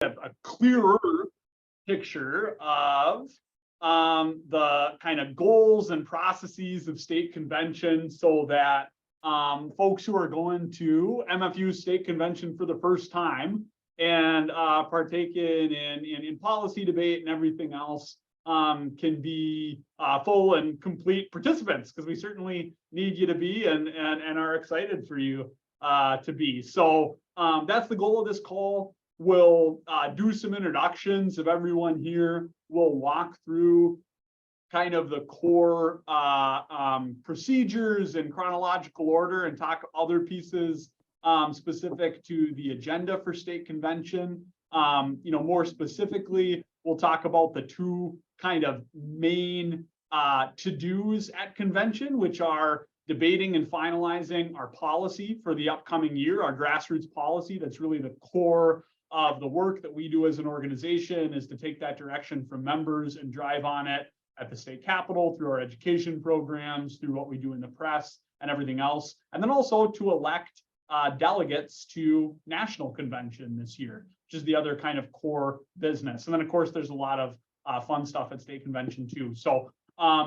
a clearer picture of the kind of goals and processes of state convention, so that folks who are going to MFU state convention for the first time and partaking in policy debate and everything else can be full and complete participants, because we certainly need you to be and are excited for you to be. So that's the goal of this call. We'll do some introductions of everyone here. We'll walk through kind of the core procedures in chronological order and talk other pieces specific to the agenda for state convention. More specifically, we'll talk about the two kind of main to-dos at convention, which are debating and finalizing our policy for the upcoming year, our grassroots policy. That's really the core of the work that we do as an organization, is to take that direction from members and drive on it at the state capitol through our education programs, through what we do in the press and everything else. And then also to elect delegates to national convention this year, which is the other kind of core business. And then of course, there's a lot of fun stuff at state convention too. So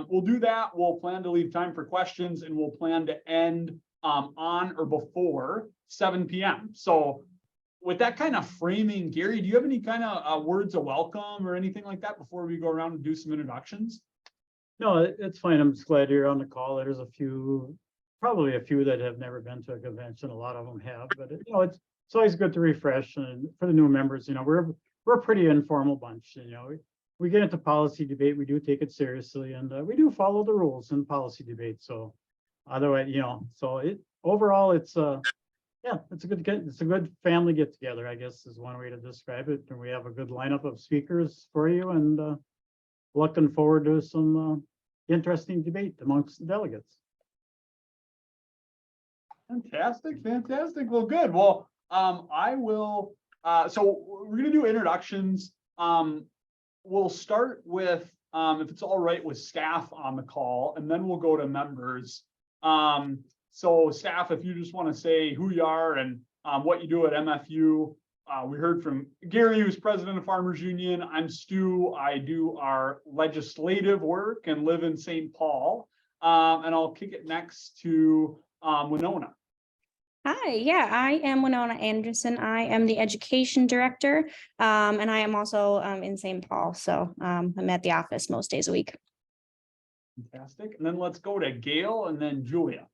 we'll do that. We'll plan to leave time for questions, and we'll plan to end on or before 7 p.m. So with that kind of framing, Gary, do you have any kind of words of welcome or anything like that before we go around and do some introductions? No, it's fine. I'm just glad you're on the call. There's probably a few that have never been to a convention. A lot of them have, but it's always good to refresh. And for the new members, we're a pretty informal bunch. We get into policy debate. We do take it seriously, and we do follow the rules in policy debate. So otherwise, overall, it's a good family get together, I guess, is one way to describe it. And we have a good lineup of speakers for you, and looking forward to some interesting debate amongst the delegates. Fantastic. Well, good. Well, I will. So we're going to do introductions. We'll start with, if it's all right with staff on the call, and then we'll go to members. So staff, if you just want to say who you are and what you do at MFU. We heard from Gary, who's president of Farmers Union. I'm Stu. I do our legislative work and live in St. Paul. And I'll kick it next to Winona. Hi, yeah, I am Winona Anderson. I am the education director, and I am also in St. Paul. So I'm at the office most days a week. Fantastic. And then let's go to Gail and then Julia.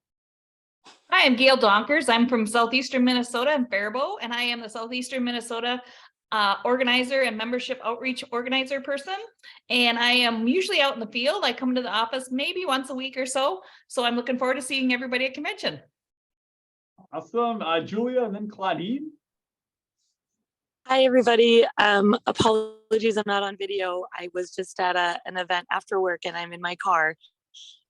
Hi, I'm Gail Donkers. I'm from Southeastern Minnesota and Faribault, and I am the Southeastern Minnesota organizer and membership outreach organizer person. And I am usually out in the field. I come to the office maybe once a week or so. So I'm looking forward to seeing everybody at convention. Awesome. Julia and then Claudine. Hi, everybody. Apologies, I'm not on video. I was just at an event after work and I'm in my car.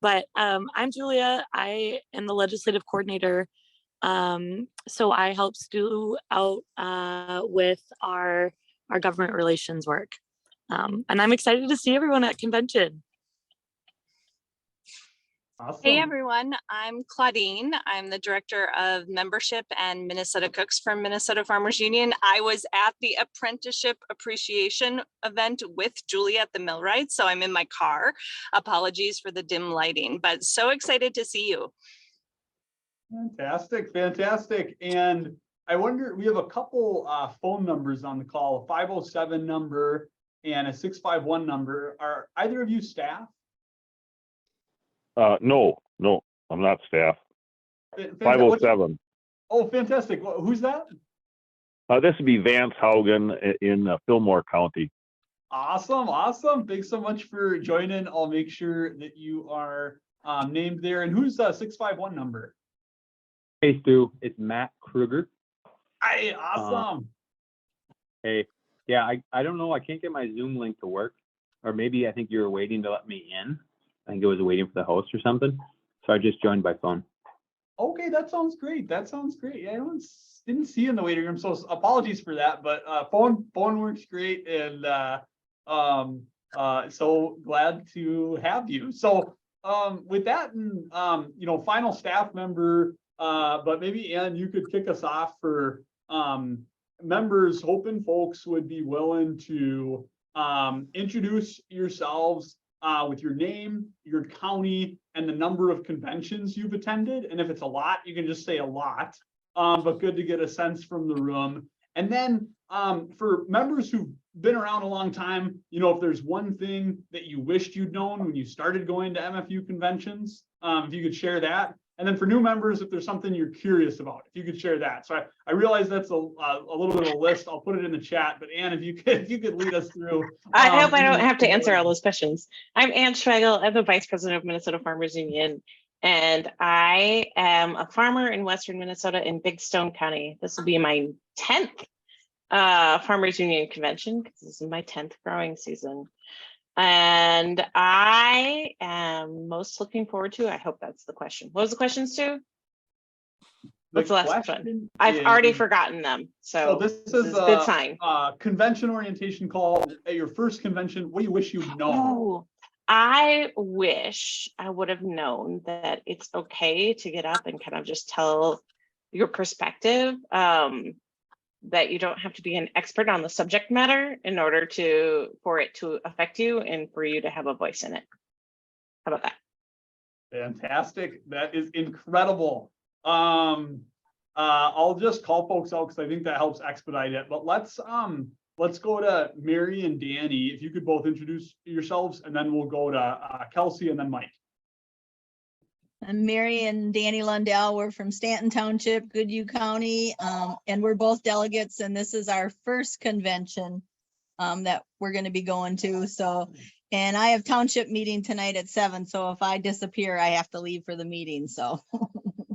But I'm Julia. I am the legislative coordinator. So I help Stu out with our government relations work. And I'm excited to see everyone at convention. Awesome. Hey everyone, I'm Claudine. I'm the director of membership and Minnesota Cooks from Minnesota Farmers Union. I was at the apprenticeship appreciation event with Julia at the Millwright, so I'm in my car. Apologies for the dim lighting, but so excited to see you. Fantastic. And I wonder, we have a couple phone numbers on the call, a 507 number and a 651 number. Are either of you staff? No, I'm not staff. 507. Oh, fantastic. Who's that? This would be Vance Haugen in Fillmore County. Awesome. Thanks so much for joining. I'll make sure that you are named there. And who's the 651 number? Hey, Stu, it's Matt Kruger. Hi, awesome. Hey, yeah, I don't know. I can't get my Zoom link to work, or maybe I think you were waiting to let me in. I think it was waiting for the host or something. So I just joined by phone. Okay, that sounds great. Yeah, I didn't see you in the waiting room, so apologies for that. But phone works great, and so glad to have you. So with that, and final staff member, but maybe Ann, you could kick us off for members hoping folks would be willing to introduce yourselves with your name, your county, and the number of conventions you've attended. And if it's a lot, you can just say a lot, but good to get a sense from the room. And then for members who've been around a long time, you know, if there's one thing that you wished you'd known when you started going to MFU conventions, if you could share that. And then for new members, if there's something you're curious about, if you could share that. So I realize that's a little bit of a list. I'll put it in the chat, but Ann, if you could lead us through. I hope I don't have to answer all those questions. I'm Ann Schweigel. I'm the Vice President of Minnesota Farmers Union, and I am a farmer in Western Minnesota in Big Stone County. This will be my 10th Farmers Union convention because this is my 10th growing season. And I am most looking forward to, I hope that's the question. What was the question, Stu? What's the last one? I've already forgotten them. So this is a good sign. Convention orientation call at your first convention. What do you wish you'd known? Oh, I wish I would have known that it's okay to get up and kind of just tell your perspective. That you don't have to be an expert on the subject matter in order for it to affect you and for you to have a voice in it. How about that? Fantastic. That is incredible. I'll just call folks out because I think that helps expedite it. But let's go to Mary and Danny. If you could both introduce yourselves, and then we'll go to Kelsey and then Mike. I'm Mary and Danny Lundell. We're from Stanton Township, Goodhue County, and we're both delegates. And this is our first convention that we're going to be going to. So, and I have township meeting tonight at 7. So if I disappear, I have to leave for the meeting. So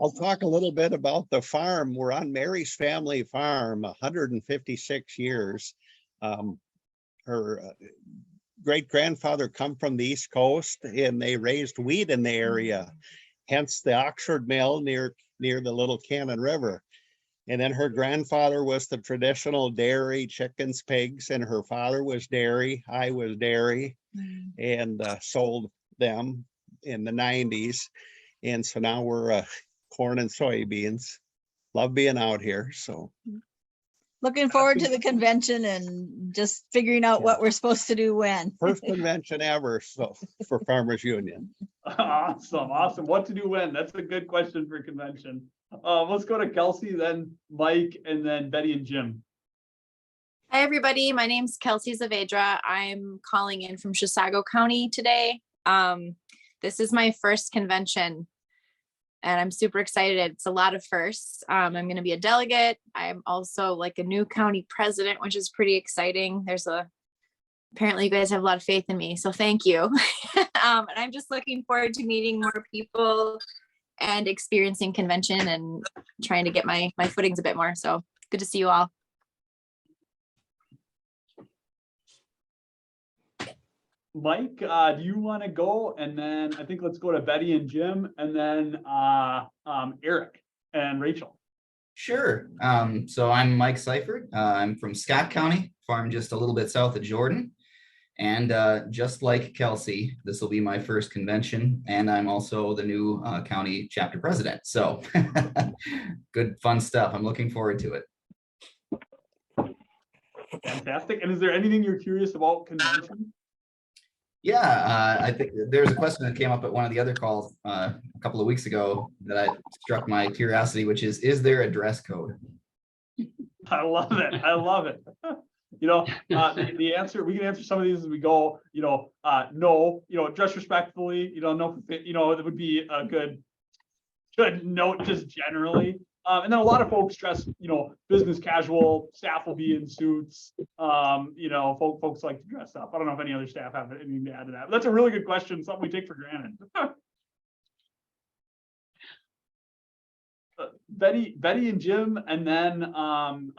I'll talk a little bit about the farm. We're on Mary's family farm, 156 years. Her great grandfather come from the East Coast, and they raised wheat in the area. Hence the Oxford Mill near the Little Cannon River. And then her grandfather was the traditional dairy, chickens, pigs, and her father was dairy. I was dairy, and sold them in the 90s. And so now we're corn and soybeans. Love being out here. So looking forward to the convention and just figuring out what we're supposed to do when. First convention ever for Farmers Union. Awesome. What to do when? That's a good question for convention. Let's go to Kelsey, then Mike, and then Betty and Jim. Hi, everybody. My name's Kelsey Zavedra. I'm calling in from Chisago County today. This is my first convention, and I'm super excited. It's a lot of firsts. I'm going to be a delegate. I'm also like a new county president, which is pretty exciting. Apparently you guys have a lot of faith in me, so thank you. And I'm just looking forward to meeting more people and experiencing convention and trying to get my footings a bit more. So good to see you all. Mike, do you want to go? And then I think let's go to Betty and Jim, and then Eric and Rachel. Sure. So I'm Mike Seifert. I'm from Scott County, farm just a little bit south of Jordan. And just like Kelsey, this will be my first convention, and I'm also the new county chapter president. So good, fun stuff. I'm looking forward to it. Fantastic. And is there anything you're curious about convention? Yeah, I think there's a question that came up at one of the other calls a couple of weeks ago that struck my curiosity, which is there a dress code? I love it. You know, the answer, we can answer some of these as we go, no, dress respectfully, no, that would be a good note just generally. And then a lot of folks dress, business casual, staff will be in suits, folks like to dress up. I don't know if any other staff have anything to add to that. But that's a really good question, something we take for granted. Betty and Jim, and then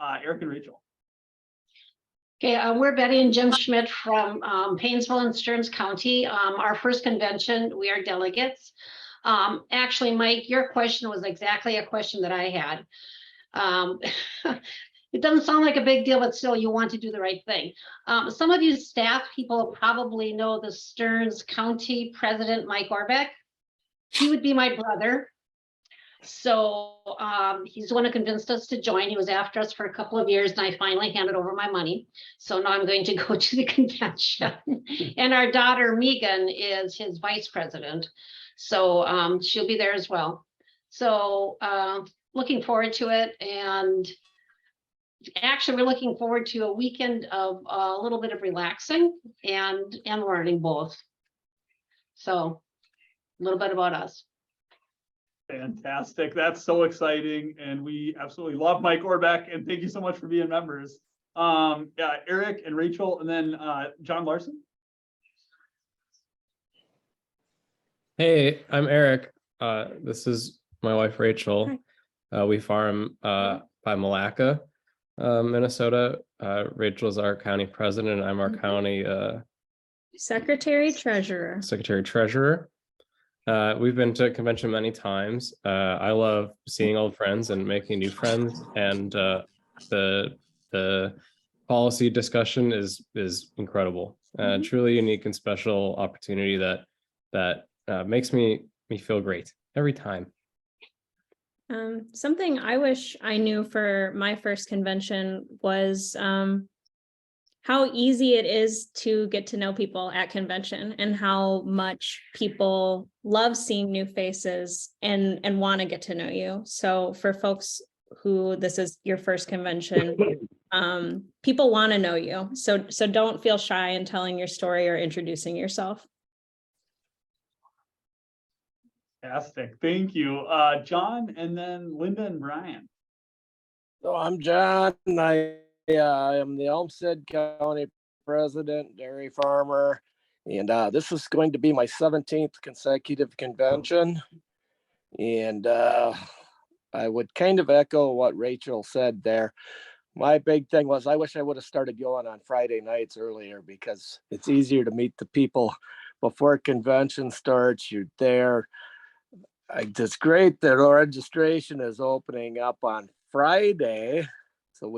Eric and Rachel. Okay, we're Betty and Jim Schmidt from Paynesville and Stearns County. Our first convention, we are delegates. Actually, Mike, your question was exactly a question that I had. It doesn't sound like a big deal, but still you want to do the right thing. Some of you staff people probably know the Stearns County President, Mike Orbeck. He would be my brother. So he's the one who convinced us to join. He was after us for a couple of years and I finally handed over my money. So now I'm going to go to the convention. And our daughter Megan is his vice president. So she'll be there as well. So looking forward to it. And actually, we're looking forward to a weekend of a little bit of relaxing and learning both. So a little bit about us. Fantastic. That's so exciting. And we absolutely love Mike Orbeck, and thank you so much for being members. Yeah, Eric and Rachel, and then John Larson. Hey, I'm Eric. This is my wife, Rachel. We farm by Malacca, Minnesota. Rachel's our county president, and I'm our county Secretary Treasurer. secretary treasurer. We've been to a convention many times. I love seeing old friends and making new friends, and the policy discussion is incredible. Truly unique and special opportunity that makes me feel great every time. Something I wish I knew for my first convention was how easy it is to get to know people at convention and how much people love seeing new faces and want to get to know you. So for folks who this is your first convention, people want to know you. So don't feel shy in telling your story or introducing yourself. Fantastic. Thank you. John, and then Linda and Brian. So I'm John, and I am the Olmsted County President, dairy farmer, and this is going to be my 17th consecutive convention. And I would kind of echo what Rachel said there. My big thing was I wish I would have started going on Friday nights earlier because it's easier to meet the people before convention starts. You're there. It's great that our registration is opening up on Friday, so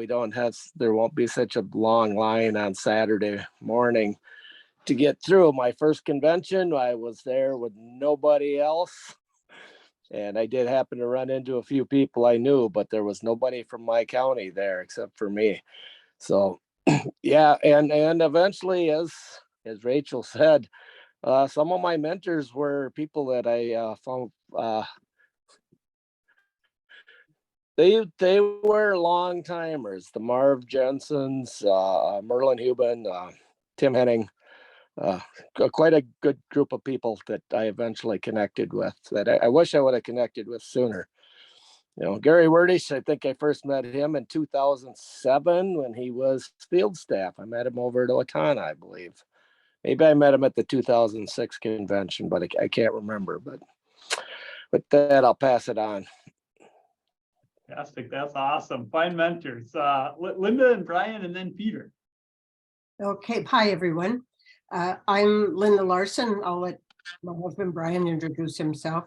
there won't be such a long line on Saturday morning to get through. My first convention, I was there with nobody else, and I did happen to run into a few people I knew, but there was nobody from my county there except for me. So yeah, and eventually, as Rachel said, some of my mentors were people that I found. They were long timers. The Marv Jensens, Merlin Huben, Tim Henning, quite a good group of people that I eventually connected with. That I wish I would have connected with sooner. You know, Gary Werdish, I think I first met him in 2007 when he was field staff. I met him over at Owatonna, I believe. Maybe I met him at the 2006 convention, but I can't remember. But with that, I'll pass it on. Fantastic. That's awesome. Fine mentors. Linda and Brian, and then Peter. Okay. Hi, everyone. I'm Linda Larson. I'll let my husband Brian introduce himself.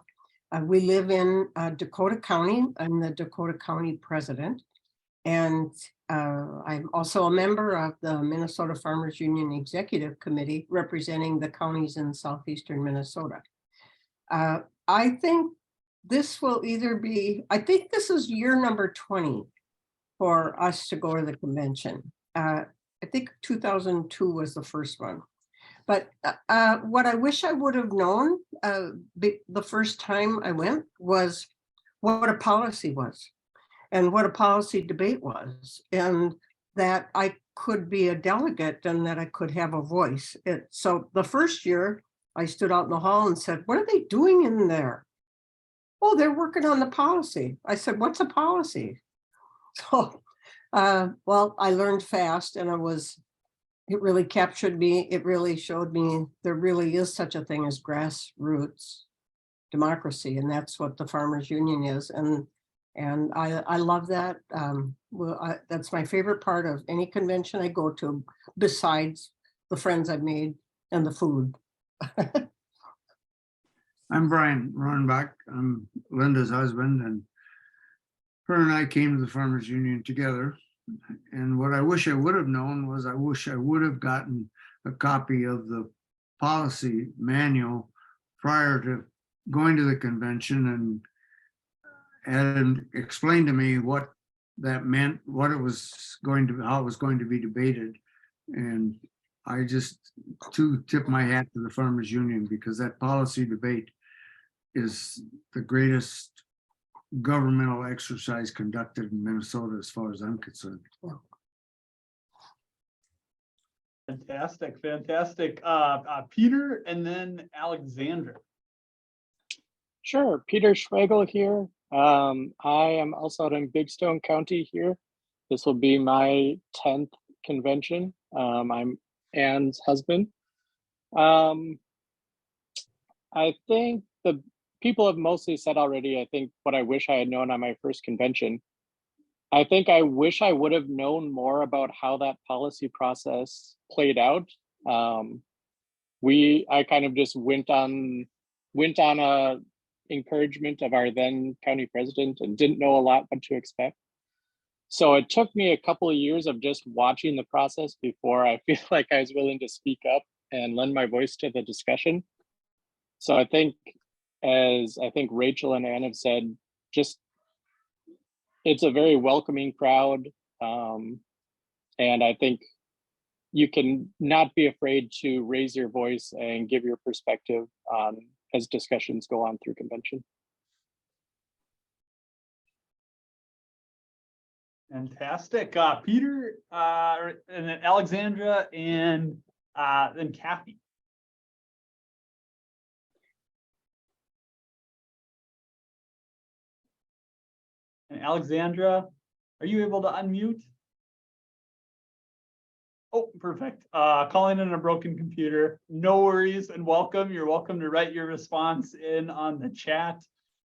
We live in Dakota County. I'm the Dakota County president. And I'm also a member of the Minnesota Farmers Union Executive Committee representing the counties in southeastern Minnesota. I think this will either be, I think this is year number 20 for us to go to the convention. I think 2002 was the first one. But what I wish I would have known the first time I went was what a policy was and what a policy debate was, and that I could be a delegate and that I could have a voice. So the first year I stood out in the hall and said, what are they doing in there? Oh, they're working on the policy. I said, what's a policy? So, well, I learned fast, and it really captured me. It really showed me there really is such a thing as grassroots democracy, and that's what the Farmers Union is. And I love that. That's my favorite part of any convention I go to, besides the friends I've made and the food. I'm Brian Rohrenbach. I'm Linda's husband, and her and I came to the Farmers Union together. And what I wish I would have known was I wish I would have gotten a copy of the policy manual prior to going to the convention. and explained to me what that meant, what it was going to, how it was going to be debated. And I just tip my hat to the Farmers Union, because that policy debate is the greatest governmental exercise conducted in Minnesota, as far as I'm concerned. Fantastic, fantastic. Peter and then Alexandra. Sure, Peter Schwegel here. I am also out in Big Stone County here. This will be my 10th convention. I'm Anne's husband. I think the people have mostly said already, I think, what I wish I had known on my first convention. I think I wish I would have known more about how that policy process played out. I kind of just went on a encouragement of our then county president and didn't know a lot what to expect. So it took me a couple of years of just watching the process before I feel like I was willing to speak up and lend my voice to the discussion. So I think, as I think Rachel and Ann have said, just it's a very welcoming crowd. And I think you can not be afraid to raise your voice and give your perspective as discussions go on through convention. Fantastic. Peter, and then Alexandra, and then Kathy. And Alexandra, are you able to unmute? Oh, perfect. Calling in a broken computer. No worries, and welcome. You're welcome to write your response in on the chat.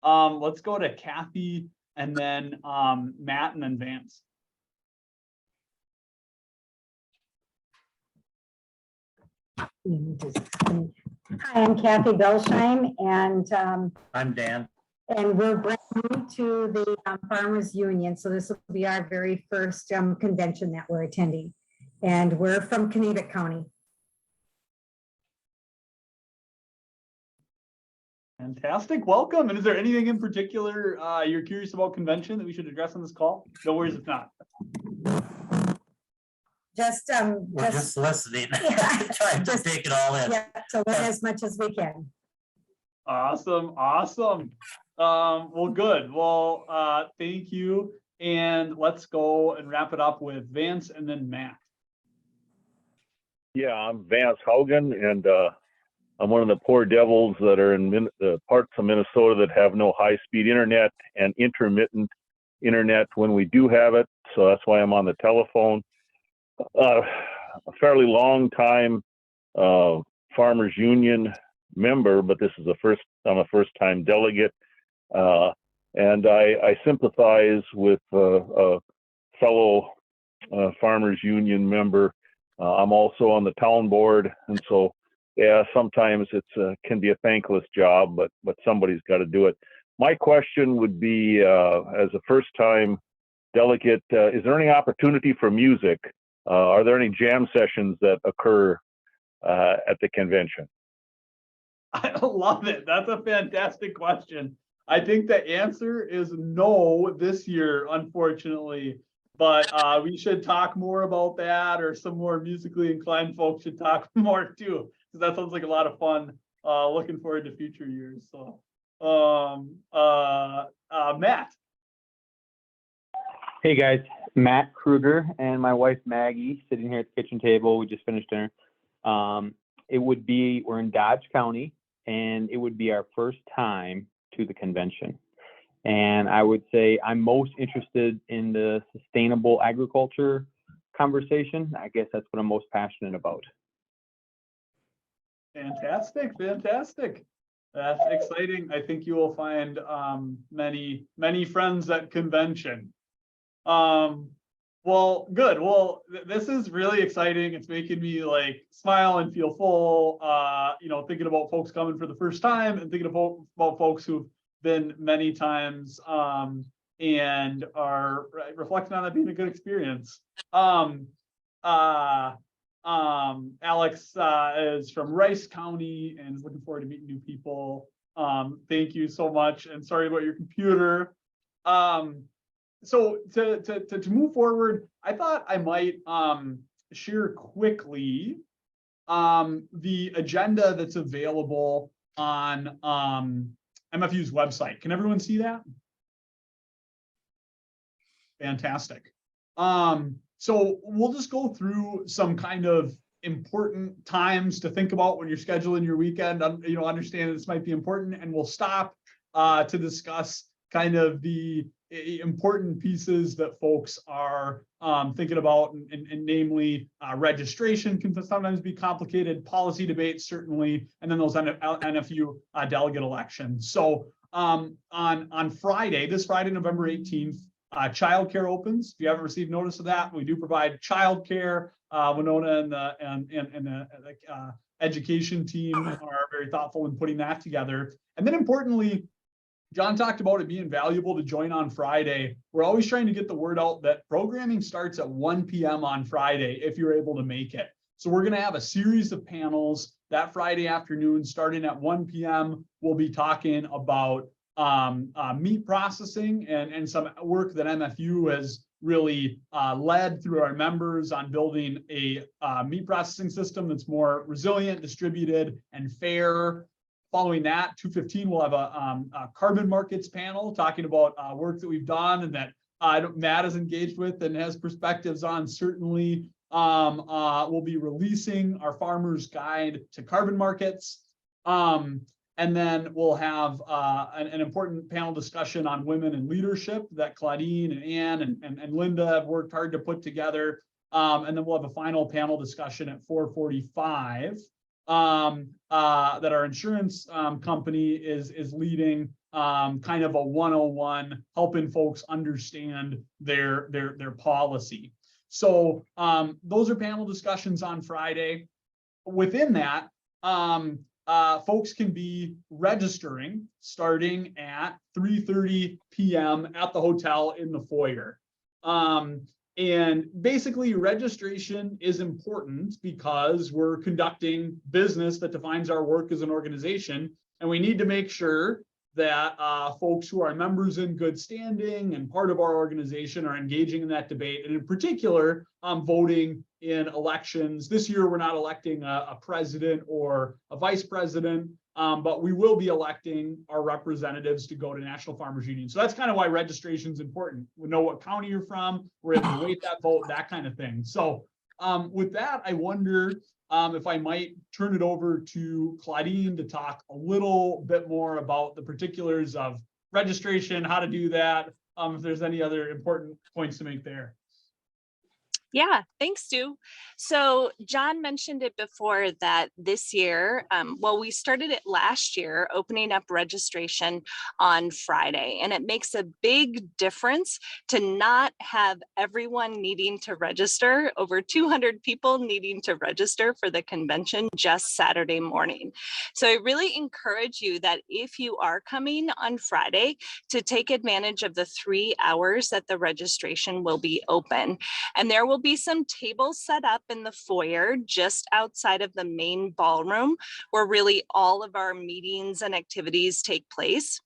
Let's go to Kathy, and then Matt, and then Vance. Hi, I'm Kathy Belsheim, and I'm Dan. And we're brand new to the Farmers Union, so this will be our very first convention that we're attending. And we're from Kennebunk County. Fantastic, welcome. And is there anything in particular you're curious about convention that we should address on this call? No worries if not. Just We're just listening, yeah, trying to take it all in. Yeah, to learn as much as we can. Awesome, awesome. Well, good. Well, thank you. And let's go and wrap it up with Vance and then Matt. Yeah, I'm Vance Haugen, and I'm one of the poor devils that are in the parts of Minnesota that have no high-speed internet and intermittent internet when we do have it. So that's why I'm on the telephone. A fairly long time Farmers Union member, but this is I'm a first-time delegate. And I sympathize with a fellow Farmers Union member. I'm also on the town board, and so yeah, sometimes it's can be a thankless job, but somebody's got to do it. My question would be, as a first-time delegate, is there any opportunity for music? Are there any jam sessions that occur at the convention? I love it. That's a fantastic question. I think the answer is no this year, unfortunately, but we should talk more about that, or some more musically inclined folks should talk more too, because that sounds like a lot of fun. Looking forward to future years. So, Matt. Hey guys, Matt Kruger and my wife Maggie sitting here at the kitchen table. We just finished dinner. We're in Dodge County, and it would be our first time to the convention. And I would say I'm most interested in the sustainable agriculture conversation. I guess that's what I'm most passionate about. Fantastic, fantastic. That's exciting. I think you will find many friends at convention. Well, good. Well, this is really exciting. It's making me like smile and feel full, thinking about folks coming for the first time and thinking about folks who've been many times and are reflecting on that being a good experience. Alex is from Rice County and is looking forward to meeting new people. Thank you so much, and sorry about your computer. So to move forward, I thought I might share quickly the agenda that's available on MFU's website. Can everyone see that? Fantastic. So we'll just go through some kind of important times to think about when you're scheduling your weekend. Understand this might be important, and we'll stop to discuss kind of the important pieces that folks are thinking about, and namely registration can sometimes be complicated, policy debates certainly, and then those NFU delegate elections. So on Friday, this Friday, November 18th, childcare opens. If you haven't received notice of that, we do provide childcare. Winona and the education team are very thoughtful in putting that together. And then importantly, John talked about it being valuable to join on Friday. We're always trying to get the word out that programming starts at 1 p.m. on Friday if you're able to make it. So we're going to have a series of panels that Friday afternoon starting at 1 p.m. We'll be talking about meat processing and some work that MFU has really led through our members on building a meat processing system that's more resilient, distributed, and fair. Following that, 2:15, we'll have a carbon markets panel talking about work that we've done and that Matt is engaged with and has perspectives on. Certainly, we'll be releasing our farmer's guide to carbon markets. And then we'll have an important panel discussion on women in leadership that Claudine and Ann and Linda have worked hard to put together. And then we'll have a final panel discussion at 4:45 that our insurance company is leading, kind of a 101, helping folks understand their policy. So those are panel discussions on Friday. Within that, folks can be registering starting at 3:30 p.m. at the hotel in the foyer. And basically, registration is important because we're conducting business that defines our work as an organization, and we need to make sure that folks who are members in good standing and part of our organization are engaging in that debate, and in particular, voting in elections. This year, we're not electing a president or a vice president, but we will be electing our representatives to go to National Farmers Union. So that's kind of why registration is important. We know what county you're from, we're able to weight that vote, that kind of thing. So with that, I wonder if I might turn it over to Claudine to talk a little bit more about the particulars of registration, how to do that, if there's any other important points to make there. Yeah, thanks, Stu. So John mentioned it before that this year, well, we started it last year, opening up registration on Friday, and it makes a big difference to not have everyone needing to register, over 200 people needing to register for the convention just Saturday morning. So I really encourage you that if you are coming on Friday, to take advantage of the 3 hours that the registration will be open. And there will be some tables set up in the foyer just outside of the main ballroom where really all of our meetings and activities take place.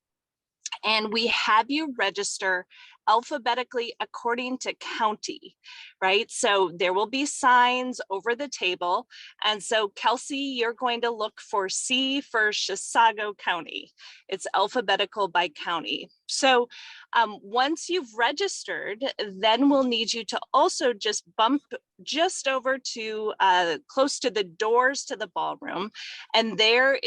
And we have you register alphabetically according to county, right? So there will be signs over the table. And so Kelsey, you're going to look for C for Chisago County. It's alphabetical by county. So once you've registered, then we'll need you to also just bump just over to close to the doors to the ballroom. And there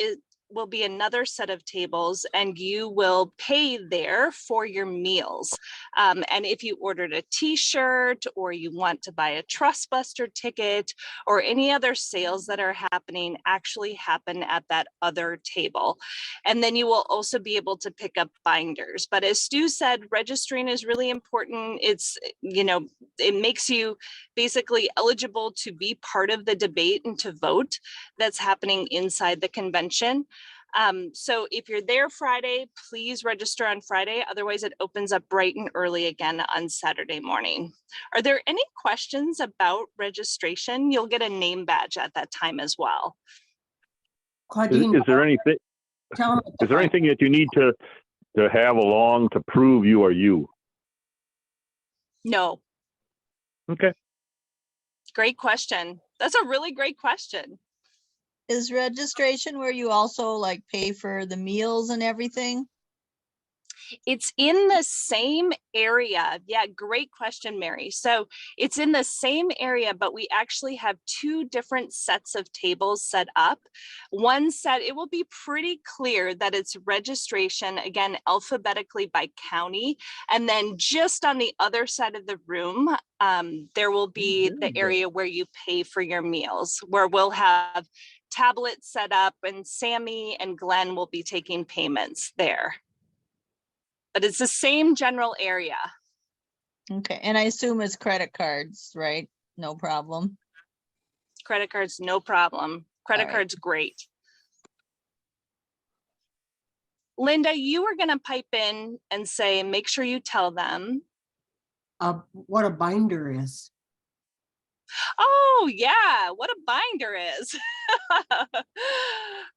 will be another set of tables, and you will pay there for your meals. And if you ordered a t-shirt, or you want to buy a Trust Buster ticket, or any other sales that are happening, actually happen at that other table. And then you will also be able to pick up binders. But as Stu said, registering is really important. It's, it makes you basically eligible to be part of the debate and to vote that's happening inside the convention. So if you're there Friday, please register on Friday. Otherwise, it opens up bright and early again on Saturday morning. Are there any questions about registration? You'll get a name badge at that time as well. Is there anything that you need to to have along to prove you are you? No, Okay. great question. That's a really great question. Is registration where you also like pay for the meals and everything? It's in the same area. Yeah, great question, Mary. So it's in the same area, but we actually have two different sets of tables set up. One set, it will be pretty clear that it's registration, again, alphabetically by county. And then just on the other side of the room, there will be the area where you pay for your meals, where we'll have tablets set up, and Sammy and Glenn will be taking payments there. But it's the same general area. Okay, and I assume it's credit cards, right? No problem. Credit cards, no problem. Credit All right. cards, great. Linda, you were gonna pipe in and say, make sure you tell them. What a binder is. Oh yeah, what a binder is.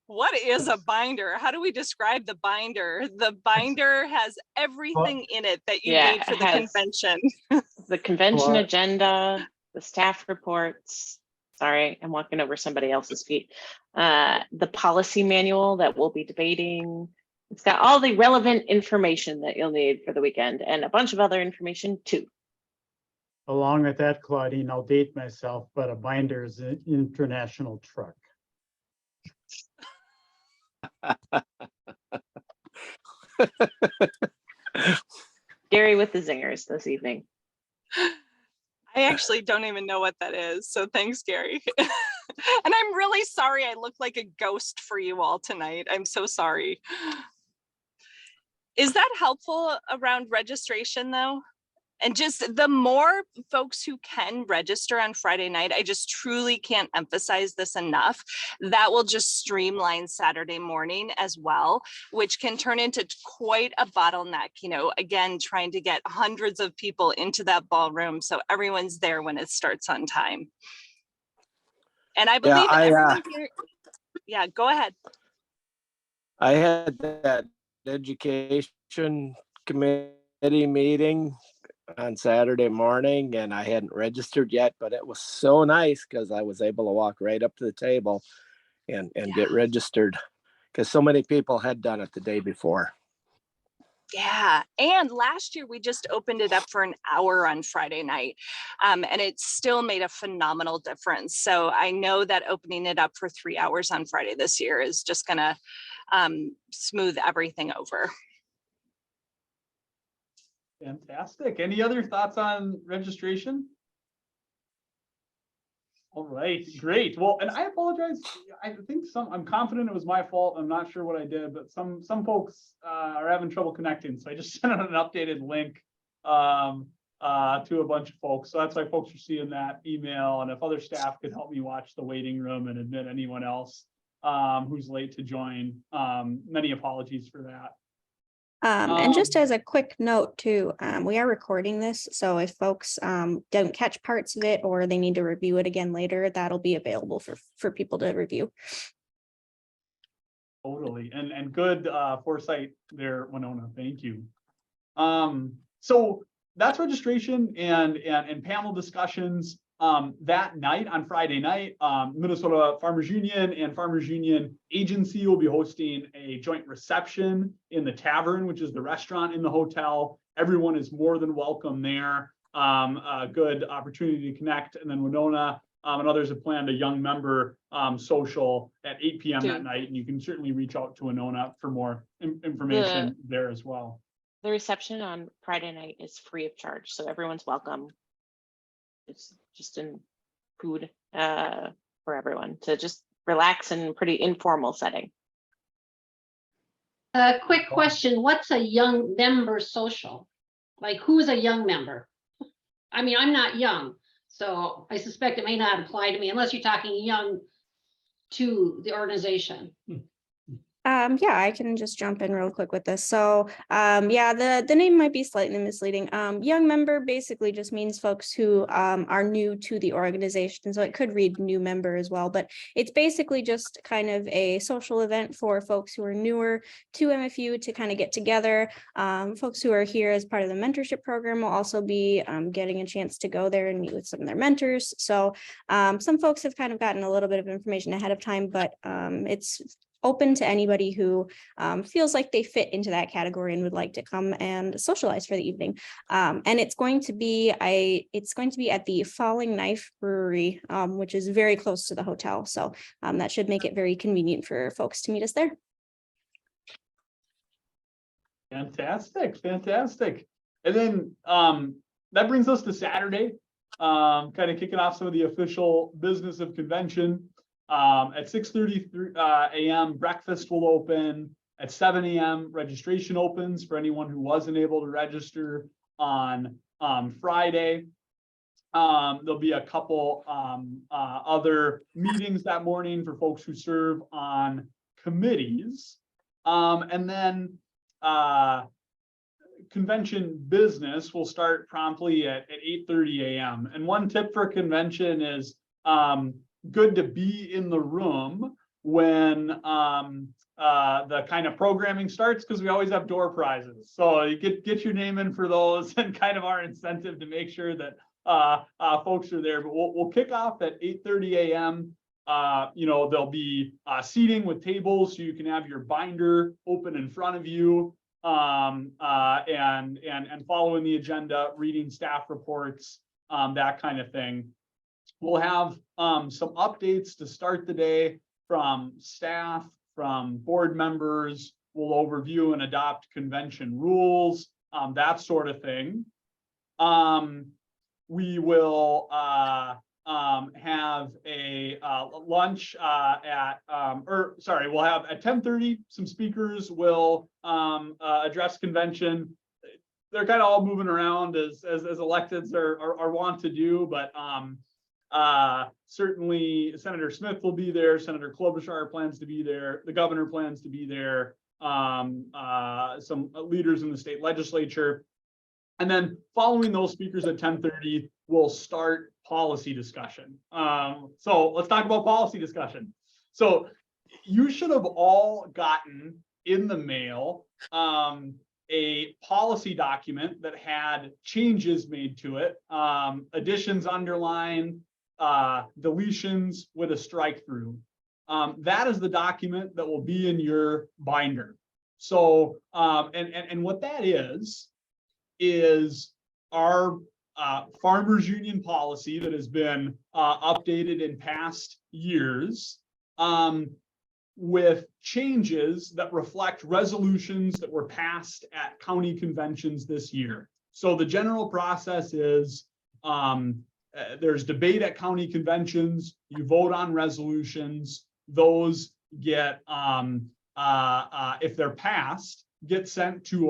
What is a binder? How do we describe the binder? The binder has everything in it that you need for it the has convention. the convention Well, agenda, the staff reports. Sorry, I'm walking over somebody else's feet. The policy manual that we'll be debating. It's got all the relevant information that you'll need for the weekend and a bunch of other information too. Along with that, Claudine, I'll date myself, but a binder is an international truck. Gary with the zingers this evening. I actually don't even know what that is. So thanks, Gary. And I'm really sorry I look like a ghost for you all tonight. I'm so sorry. Is that helpful around registration though? And just the more folks who can register on Friday night, I just truly can't emphasize this enough. That will just streamline Saturday morning as well, which can turn into quite a bottleneck, you know, again, trying to get hundreds of people into that ballroom so everyone's there when it starts on time. And I believe everyone here, yeah, go ahead. I had that education committee meeting on Saturday morning and I hadn't registered yet, but it was so nice because I was able to walk right up to the table and get registered because so many people had done it the day before. Yeah, and last year we just opened it up for an hour on Friday night, and it still made a phenomenal difference. So I know that opening it up for 3 hours on Friday this year is just gonna smooth everything over. Fantastic. Any other thoughts on registration? All right, great. Well, and I apologize. I think I'm confident it was my fault. I'm not sure what I did, but some folks are having trouble connecting. So I just sent out an updated link to a bunch of folks. So that's why folks are seeing that email. And if other staff could help me watch the waiting room and admit anyone else who's late to join, many apologies for that. And just as a quick note too, we are recording this, so if folks don't catch parts of it or they need to review it again later, that'll be available for people to review. Totally, and good foresight there, Winona. Thank you. So that's registration and panel discussions. That night on Friday night, Minnesota Farmers Union and Farmers Union Agency will be hosting a joint reception in the Tavern, which is the restaurant in the hotel. Everyone is more than welcome there. A good opportunity to connect. And then Winona and others have planned a young member social at 8 p.m. that night. And you can certainly reach out to Winona for more information there as well. The reception on Friday night is free of charge, so everyone's welcome. It's just in food for everyone to just relax in a pretty informal setting. A quick question, what's a young member social? Like, who's a young member? I mean, I'm not young, so I suspect it may not apply to me unless you're talking young to the organization. Yeah, I can just jump in real quick with this. So, yeah, the name might be slightly misleading. Young member basically just means folks who are new to the organization. So it could read new member as well, but it's basically just kind of a social event for folks who are newer to MFU to kind of get together. Folks who are here as part of the mentorship program will also be getting a chance to go there and meet with some of their mentors. So some folks have kind of gotten a little bit of information ahead of time, but it's open to anybody who feels like they fit into that category and would like to come and socialize for the evening. And it's going to be at the Falling Knife Brewery, which is very close to the hotel. So that should make it very convenient for folks to meet us there. Fantastic, fantastic. And then that brings us to Saturday, kind of kicking off some of the official business of convention. At 6:30 a.m. breakfast will open. At 7 a.m. registration opens for anyone who wasn't able to register on Friday. There'll be a couple other meetings that morning for folks who serve on committees. And then convention business will start promptly at 8:30 a.m. And one tip for convention is good to be in the room when the kind of programming starts, because we always have door prizes. So you get your name in for those, and kind of our incentive to make sure that folks are there. But we'll kick off at 8:30 a.m. There'll be seating with tables, so you can have your binder open in front of you, and following the agenda, reading staff reports, that kind of thing. We'll have some updates to start the day from staff, from board members. We'll overview and adopt convention rules, that sort of thing. We will have a lunch we'll have at 10:30, some speakers will address convention. They're kind of all moving around as electeds are wont to do, but certainly Senator Smith will be there. Senator Klobuchar plans to be there. The governor plans to be there. Some leaders in the state legislature. And then following those speakers at 10:30, we'll start policy discussion. So let's talk about policy discussion. So you should have all gotten in the mail a policy document that had changes made to it, additions underlined, deletions with a strike through. That is the document that will be in your binder. So and what that is our farmers union policy that has been updated in past years, with changes that reflect resolutions that were passed at county conventions this year. So the general process is there's debate at county conventions, you vote on resolutions, those get, if they're passed, get sent to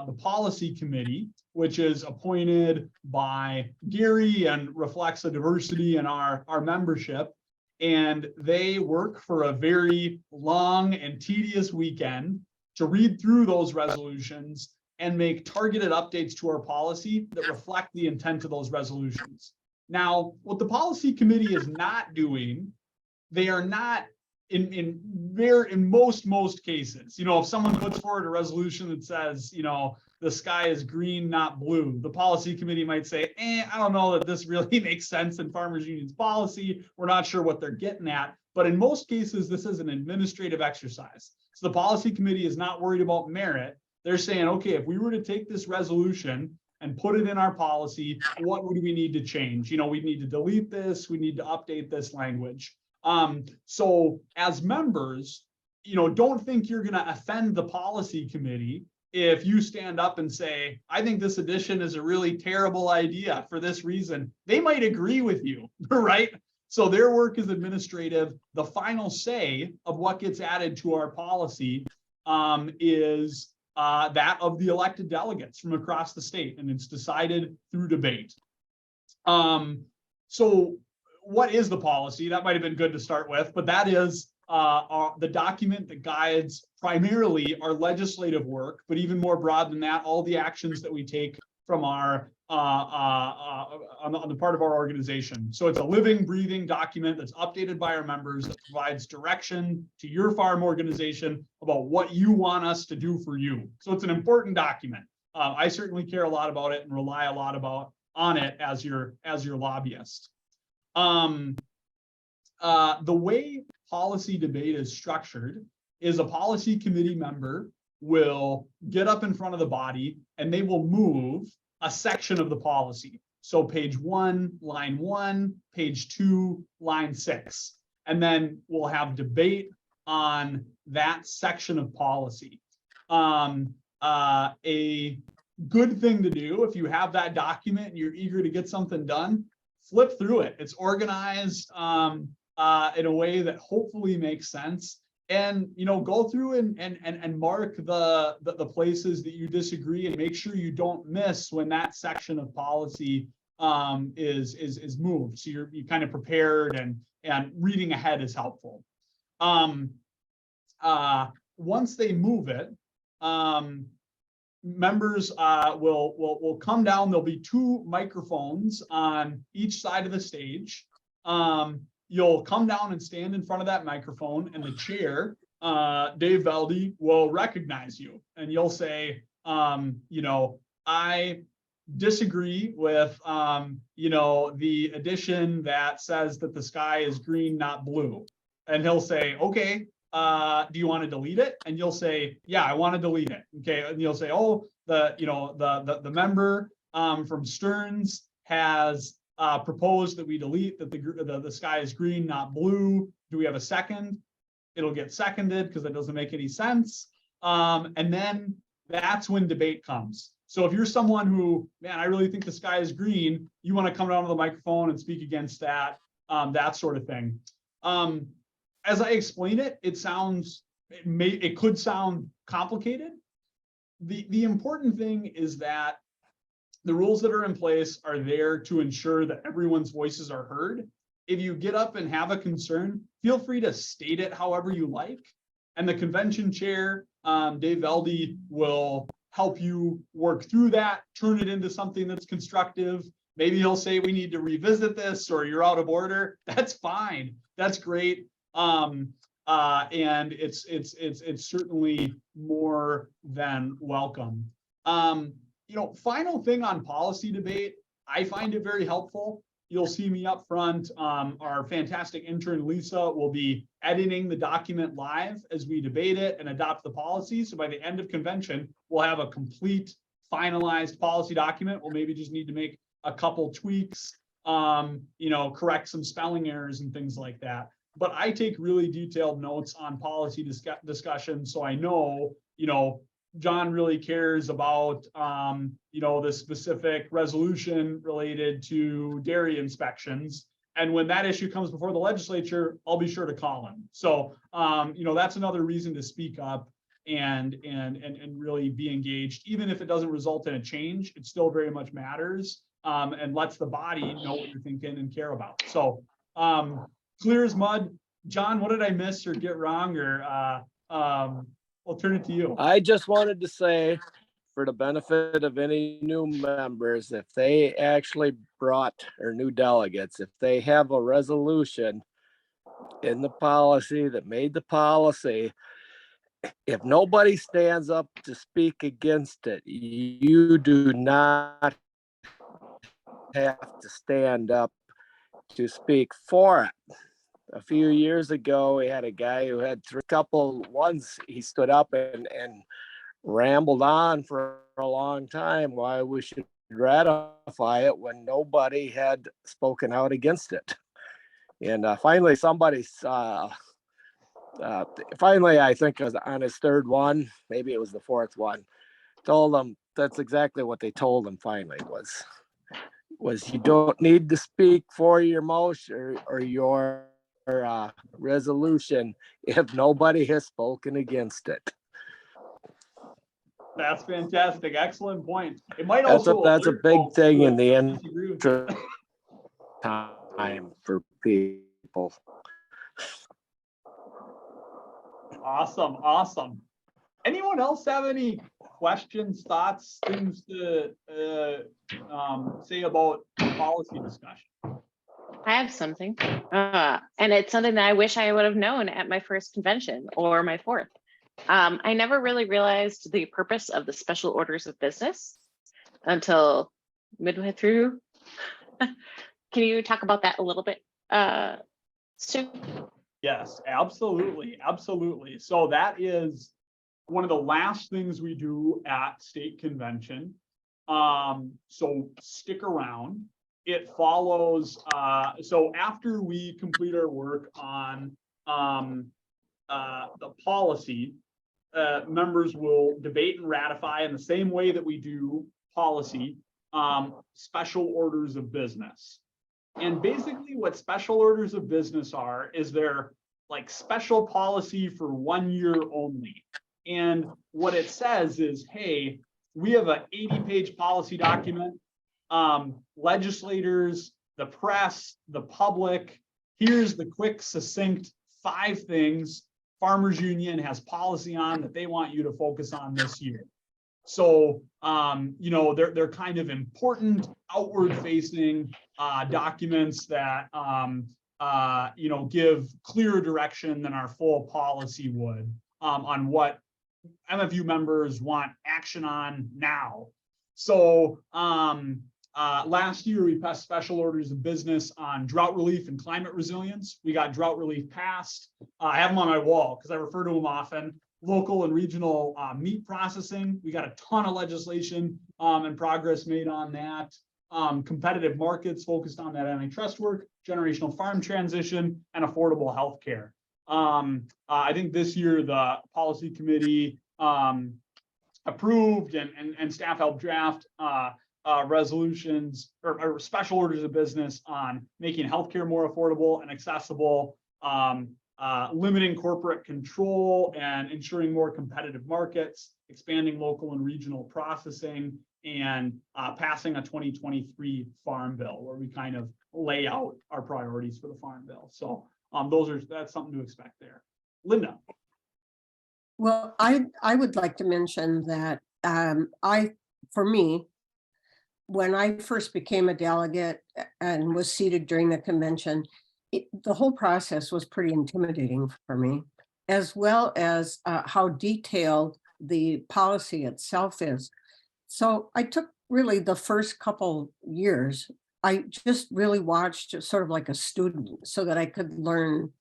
the policy committee, which is appointed by Gary and reflects the diversity in our membership. And they work for a very long and tedious weekend to read through those resolutions and make targeted updates to our policy that reflect the intent of those resolutions. Now, what the policy committee is not doing, they are not in most cases, if someone puts forward a resolution that says, the sky is green, not blue, the policy committee might say, I don't know that this really makes sense in farmers union's policy. We're not sure what they're getting at. But in most cases, this is an administrative exercise. So the policy committee is not worried about merit. They're saying, okay, if we were to take this resolution and put it in our policy, what would we need to change? We need to delete this, we need to update this language. So as members, don't think you're going to offend the policy committee if you stand up and say, I think this addition is a really terrible idea for this reason. They might agree with you, right? So their work is administrative. The final say of what gets added to our policy is that of the elected delegates from across the state, and it's decided through debate. So what is the policy? That might have been good to start with, but that is the document that guides primarily our legislative work, but even more broad than that, all the actions that we take from our on the part of our organization. So it's a living, breathing document that's updated by our members that provides direction to your farm organization about what you want us to do for you. So it's an important document. I certainly care a lot about it and rely a lot on it as your lobbyist. The way policy debate is structured is a policy committee member will get up in front of the body and they will move a section of the policy. So page 1, line 1, page 2, line 6. And then we'll have debate on that section of policy. A good thing to do if you have that document and you're eager to get something done, flip through it. It's organized in a way that hopefully makes sense. And, you know, go through and mark the places that you disagree and make sure you don't miss when that section of policy is moved. So you're kind of prepared and reading ahead is helpful. Once they move it, members will come down. There'll be 2 microphones on each side of the stage. You'll come down and stand in front of that microphone, and the chair, Dave Velde, will recognize you. And you'll say, you know, I disagree with, you know, the addition that says that the sky is green, not blue. And he'll say, okay, do you want to delete it? And you'll say, yeah, I want to delete it. Okay. And you'll say, oh, the member from Stearns has proposed that we delete that the sky is green, not blue. Do we have a second? It'll get seconded because that doesn't make any sense. And then that's when debate comes. So if you're someone who, man, I really think the sky is green, you want to come down to the microphone and speak against that, that sort of thing. As I explain it, it could sound complicated. The important thing is that the rules that are in place are there to ensure that everyone's voices are heard. If you get up and have a concern, feel free to state it however you like. And the convention chair, Dave Velde, will help you work through that, turn it into something that's constructive. Maybe he'll say we need to revisit this or you're out of order. That's fine. That's great. And it's certainly more than welcome. You know, final thing on policy debate, I find it very helpful. You'll see me up front. Our fantastic intern, Lisa, will be editing the document live as we debate it and adopt the policy. So by the end of convention, we'll have a complete finalized policy document. We'll maybe just need to make a couple tweaks, you know, correct some spelling errors and things like that. But I take really detailed notes on policy discussion. So I know, you know, John really cares about, you know, the specific resolution related to dairy inspections. And when that issue comes before the legislature, I'll be sure to call him. So, you know, that's another reason to speak up and really be engaged. Even if it doesn't result in a change, it still very much matters and lets the body know what you're thinking and care about. So clear as mud. John, what did I miss or get wrong or I'll turn it to you. I just wanted to say, for the benefit of any new members, if they actually brought, or new delegates, if they have a resolution in the policy that made the policy, if nobody stands up to speak against it, you do not have to stand up to speak for it. A few years ago, we had a guy who had once he stood up and rambled on for a long time why we should ratify it when nobody had spoken out against it. And finally, I think it was on his 3rd one, maybe it was the 4th one, told him that's exactly what they told him finally was you don't need to speak for your motion or your resolution if nobody has spoken against it. That's fantastic. Excellent point. It might That's also a big thing in the end time for people. Awesome, awesome. Anyone else have any questions, thoughts, things to say about policy discussion? I have something, and it's something that I wish I would have known at my first convention or my fourth. I never really realized the purpose of the special orders of business until midway through. Can you talk about that a little bit, Stu? Yes, absolutely, absolutely. So that is one of the last things we do at state convention. So stick around. It follows, so after we complete our work on the policy, members will debate and ratify in the same way that we do policy, special orders of business. And basically what special orders of business are is they're like special policy for 1 year only. And what it says is, hey, we have an 80-page policy document. Legislators, the press, the public, here's the quick, succinct 5 things Farmers Union has policy on that they want you to focus on this year. So, you know, they're kind of important outward facing documents that, you know, give clearer direction than our full policy would on what MFU members want action on now. So last year we passed special orders of business on drought relief and climate resilience. We got drought relief passed. I have them on my wall because I refer to them often. Local and regional meat processing. We got a ton of legislation and progress made on that. Competitive markets focused on that antitrust work, generational farm transition, and affordable health care. I think this year the policy committee approved and staff helped draft resolutions or special orders of business on making healthcare more affordable and accessible, limiting corporate control and ensuring more competitive markets, expanding local and regional processing, and passing a 2023 farm bill where we kind of lay out our priorities for the farm bill. So that's something to expect there. Linda. Well, I would like to mention that for me, when I first became a delegate and was seated during the convention, the whole process was pretty intimidating for me, as well as how detailed the policy itself is. So I took really the first couple years, I just really watched sort of like a student so that I could learn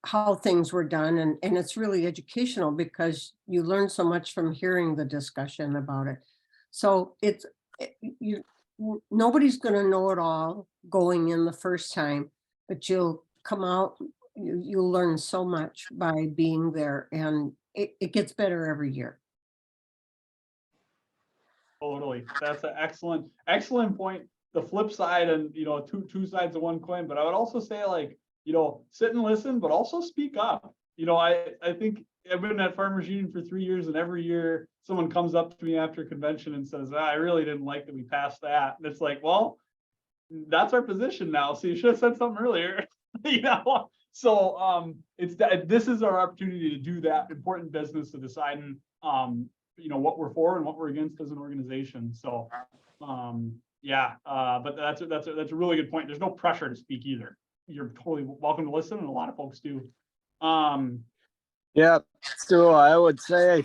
how things were done. And it's really educational because you learn so much from hearing the discussion about it. So nobody's going to know it all going in the first time, but you'll come out, you'll learn so much by being there, and it gets better every year. Totally. That's an excellent point. The flip side, and you know, two sides of one coin, but I would also say, like, you know, sit and listen, but also speak up. You know, I think I've been at Farmers Union for 3 years, and every year someone comes up to me after convention and says, I really didn't like that we passed that. And it's like, well, that's our position now. So you should have said something earlier. You know, so this is our opportunity to do that important business of deciding you know, what we're for and what we're against as an organization. So yeah, but that's a really good point. There's no pressure to speak either. You're totally welcome to listen, and a lot of folks do. Yeah, so I would say.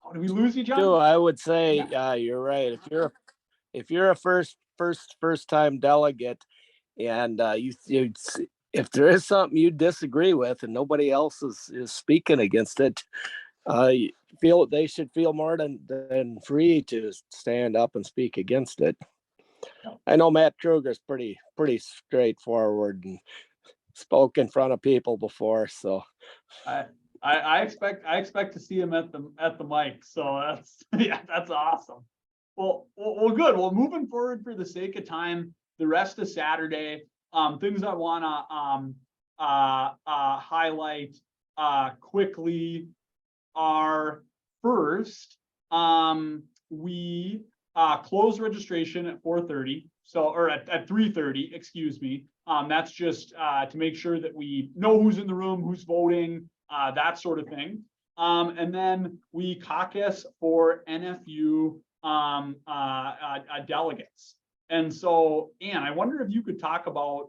Oh, did we lose you, John? So I would say, yeah, you're right. If you're a first time delegate, and if there is something you disagree with and nobody else is speaking against it, they should feel more than free to stand up and speak against it. I know Matt Kruger's pretty straightforward and spoke in front of people before, so I expect to see him at the mic. So that's awesome. Well, good. Well, moving forward, for the sake of time, the rest of Saturday, things I want to highlight quickly are, first, we close registration at 4:30. So, or at 3:30, excuse me. That's just to make sure that we know who's in the room, who's voting, that sort of thing. And then we caucus for NFU delegates. And so, Ann, I wonder if you could talk about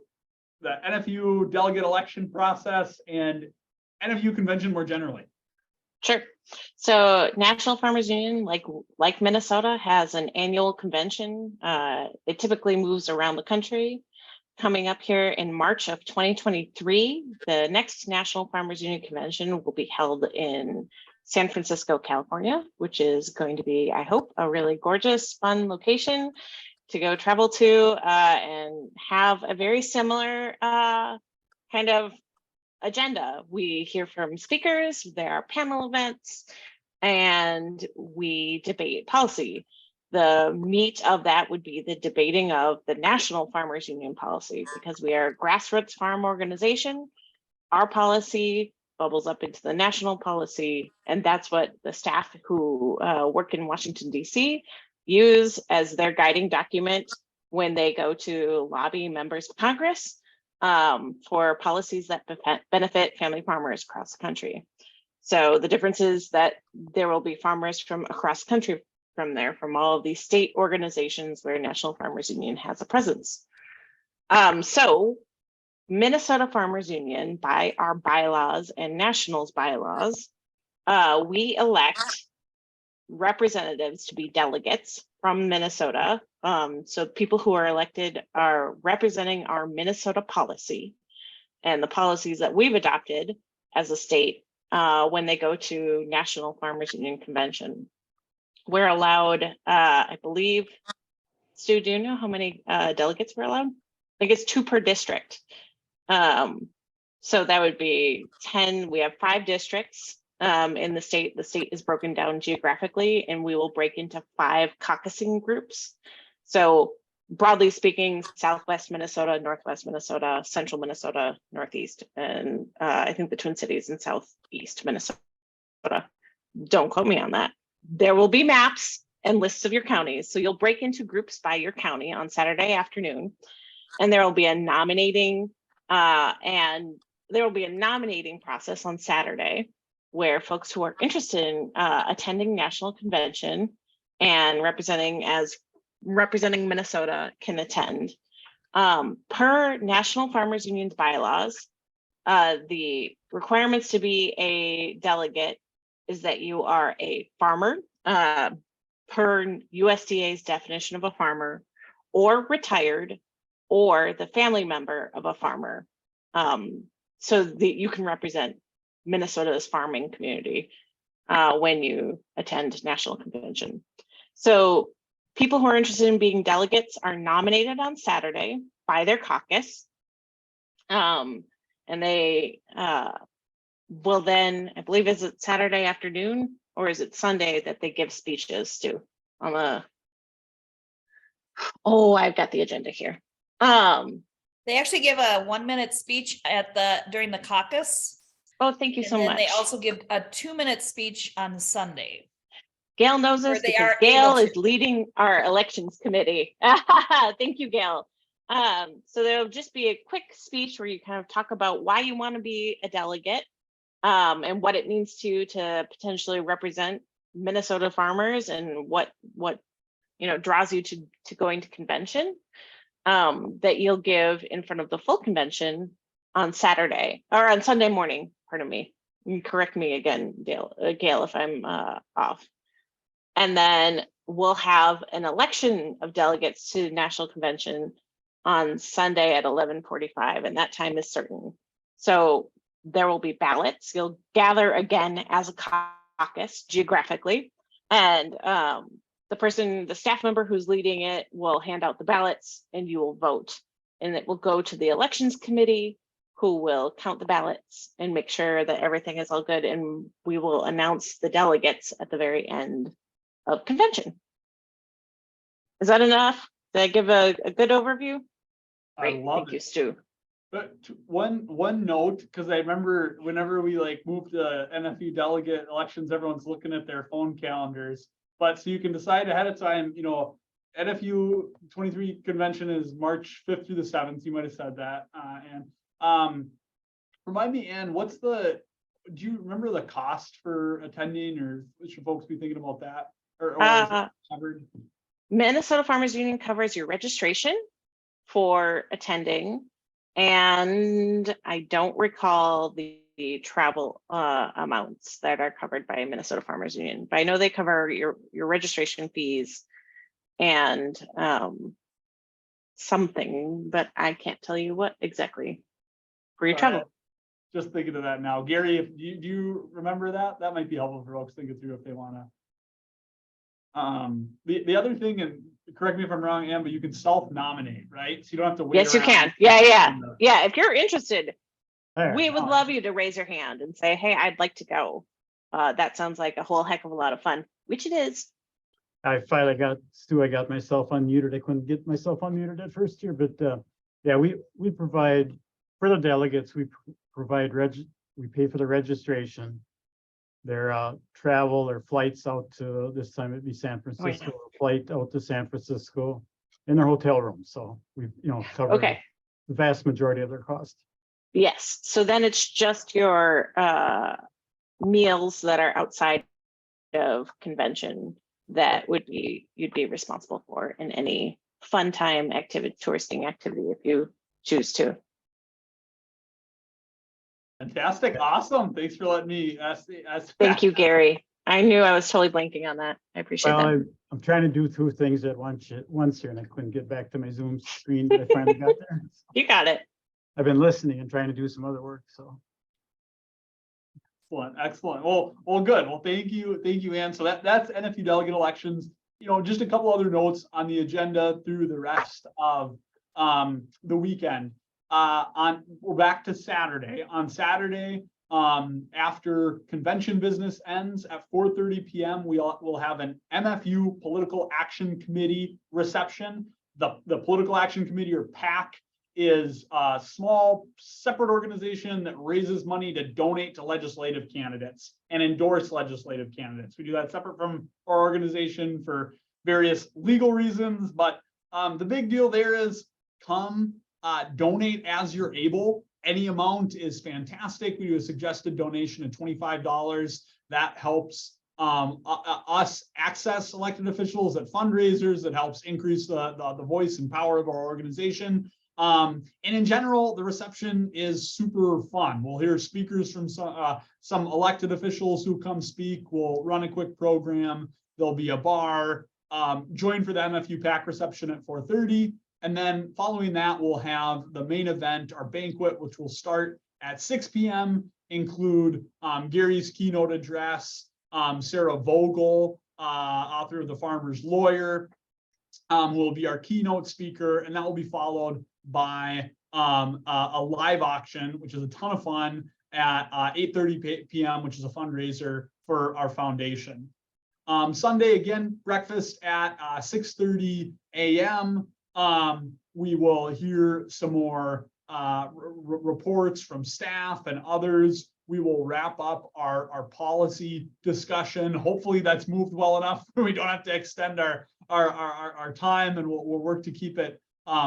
the NFU delegate election process and NFU convention more generally. Sure. So National Farmers Union, like Minnesota, has an annual convention. It typically moves around the country. Coming up here in March of 2023, the next National Farmers Union convention will be held in San Francisco, California, which is going to be, I hope, a really gorgeous, fun location to go travel to and have a very similar kind of agenda. We hear from speakers, there are panel events, and we debate policy. The meat of that would be the debating of the National Farmers Union policy, because we are a grassroots farm organization. Our policy bubbles up into the national policy, and that's what the staff who work in Washington, D.C. use as their guiding document when they go to lobby members of Congress for policies that benefit family farmers across the country. So the difference is that there will be farmers from across the country from all of these state organizations where National Farmers Union has a presence. So Minnesota Farmers Union, by our bylaws and nationals bylaws, we elect representatives to be delegates from Minnesota. So people who are elected are representing our Minnesota policy and the policies that we've adopted as a state when they go to National Farmers Union Convention. We're allowed, I believe, Stu, do you know how many delegates we're allowed? I think it's 2 per district. So that would be 10. We have 5 districts in the state. The state is broken down geographically, and we will break into 5 caucusing groups. So broadly speaking, Southwest Minnesota, Northwest Minnesota, Central Minnesota, Northeast, and I think the Twin Cities and Southeast Minnesota. Don't quote me on that. There will be maps and lists of your counties. So you'll break into groups by your county on Saturday afternoon, and there will be a nominating process on Saturday where folks who are interested in attending National Convention and representing Minnesota can attend. Per National Farmers Union's bylaws, the requirements to be a delegate is that you are a farmer, per USDA's definition of a farmer, or retired, or the family member of a farmer, so that you can represent Minnesota's farming community when you attend National Convention. So people who are interested in being delegates are nominated on Saturday by their caucus. And they will then, I believe, is it Saturday afternoon or is it Sunday that they give speeches to on the, oh, I've got the agenda here. They actually give a 1-minute speech during the caucus. Oh, thank you so much. And they also give a 2-minute speech on Sunday. Gail knows this because Gail is leading our elections committee. Thank you, Gail. So there'll just be a quick speech where you kind of talk about why you want to be a delegate and what it means to potentially represent Minnesota farmers and what draws you to going to convention that you'll give in front of the full convention on Saturday or on Sunday morning. Pardon me. You can correct me again, Gail, if I'm off. And then we'll have an election of delegates to National Convention on Sunday at 11:45, and that time is certain. So there will be ballots. You'll gather again as a caucus geographically, and the staff member who's leading it will hand out the ballots, and you will vote. And it will go to the elections committee, who will count the ballots and make sure that everything is all good. And we will announce the delegates at the very end of convention. Is that enough? Did I give a good overview? Great, thank you, Stu. But one note, because I remember whenever we moved the NFU delegate elections, everyone's looking at their phone calendars. But so you can decide ahead of time, NFU 23 convention is March 5th through the 7th. You might have said that. And remind me, Ann, do you remember the cost for attending, or should folks be thinking about that? Or is it covered? Minnesota Farmers Union covers your registration for attending. And I don't recall the travel amounts that are covered by Minnesota Farmers Union, but I know they cover your registration fees and something, but I can't tell you what exactly for your travel. Just thinking of that now. Gary, do you remember that? That might be helpful for folks thinking through if they want to. The other thing, and correct me if I'm wrong, Ann, but you can self-nominate, right? So you don't have to wait. Yes, you can. Yeah. If you're interested, we would love you to raise your hand and say, hey, I'd like to go. That sounds like a whole heck of a lot of fun, which it is. I finally got, Stu, I got myself unmuted. I couldn't get myself unmuted at first here, but yeah, we provide, for the delegates, we provide we pay for the registration, their travel or flights out to, this time it'd be San Francisco, flight out to San Francisco, in their hotel room. So we, cover the vast majority of their cost. Yes, so then it's just your meals that are outside of convention that you'd be responsible for in any fun time activity, touristing activity, if you choose to. Fantastic, awesome. Thanks for letting me ask. Thank you, Gary. I knew I was totally blanking on that. I appreciate that. I'm trying to do two things at once here, and I couldn't get back to my Zoom screen, but I finally got there. You got it. I've been listening and trying to do some other work, so. Excellent. Well, good. Well, thank you, Ann. So that's NFU delegate elections. Just a couple other notes on the agenda through the rest of the weekend. We're back to Saturday. On Saturday, after convention business ends at 4:30 p.m., we'll have an MFU Political Action Committee reception. The Political Action Committee, or PAC, is a small separate organization that raises money to donate to legislative candidates and endorse legislative candidates. We do that separate from our organization for various legal reasons, but the big deal there is come donate as you're able. Any amount is fantastic. We do a suggested donation of $25. That helps us access elected officials at fundraisers. That helps increase the voice and power of our organization. And in general, the reception is super fun. We'll hear speakers from some elected officials who come speak. We'll run a quick program. There'll be a bar. Join for the MFU PAC reception at 4:30. And then following that, we'll have the main event, our banquet, which will start at 6 p.m., include Gary's keynote address, Sarah Vogel, author of The Farmer's Lawyer, will be our keynote speaker, and that will be followed by a live auction, which is a ton of fun, at 8:30 p.m., which is a fundraiser for our foundation. Sunday, again, breakfast at 6:30 a.m. We will hear some more reports from staff and others. We will wrap up our policy discussion. Hopefully that's moved well enough where we don't have to extend our time, and we'll work to keep it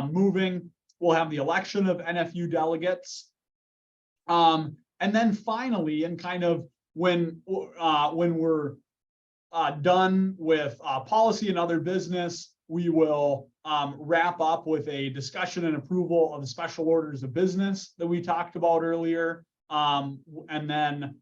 moving. We'll have the election of NFU delegates. And then finally, and kind of when we're done with policy and other business, we will wrap up with a discussion and approval of the special orders of business that we talked about earlier. And then